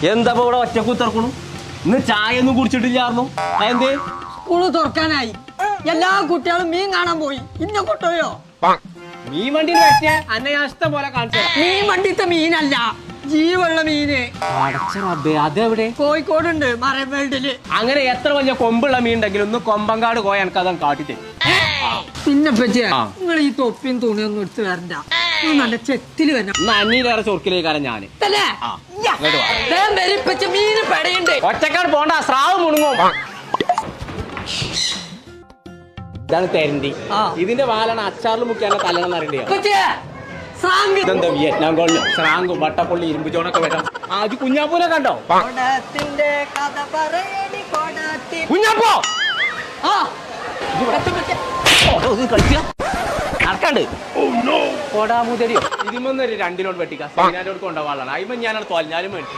എന്താ ഇവിടെ ഒറ്റക്ക് ഉത്തർക്കണു? ഇന്ന് ചായ ഒന്നും കുടിച്ചിട്ടില്ലായിരുന്നു. എന്തേ? സ്കൂള് തുറക്കാനായി. എല്ലാ കുട്ടികളും മീൻ കാണാൻ പോയി. ഇന്ന കൊട്ടോയോ? മീൻ വണ്ടിയിൽ വെച്ചേ അന്നെ ഞാൻ ഇഷ്ടം പോലെ കാണിച്ചു. മീൻ വണ്ടിത്തെ മീനല്ല, ജീവുള്ള മീന്. അതെവിടെ? കോഴിക്കോടുണ്ട്, മറവേൾഡില്. അങ്ങനെ എത്ര വലിയ കൊമ്പുള്ള മീൻ ഉണ്ടെങ്കിലും ഒന്ന് കൊമ്പങ്കാട് പോയി എനിക്ക് അതങ്ങ് കാട്ടിത്തരും. പിന്നെ പറ്റിയ നിങ്ങൾ ഈ തൊപ്പിയും തുണിയൊന്നും എടുത്ത് വരണ്ട. നല്ല ചെത്തില് വരണം. അന്നീലേറെ ചൊർക്കിലേക്കാരം ഞാന്. മീന് പെടയുണ്ട്. ഒറ്റക്കാട് പോണ്ട, സ്രാവ് മുണുങ്ങും. ഇതാണ് തെരണ്ടി. ഇതിന്റെ വാലാണ് അച്ചാറിൽ മുക്കിയാണ് തലണെന്ന് അറിയണ്ടേ? ഇതെന്താ വിയറ്റ്നാം കോളിലും സ്രാങ്കും വട്ടപ്പള്ളി ഇരുമ്പ് ചോണൊക്കെ വരാം. അത് കുഞ്ഞാപ്പൂനെ കണ്ടോ? കുഞ്ഞാപ്പോ നടക്കാണ്ട് കൊടാമുതരിയോ ഇതിമൊന്നൊരു 2 ലോഡ് വെട്ടിക്കാം. കൊണ്ടാവാളാണ്. അയിമ ഞാനാണ് തോൽഞ്ഞാലും വേണ്ടി.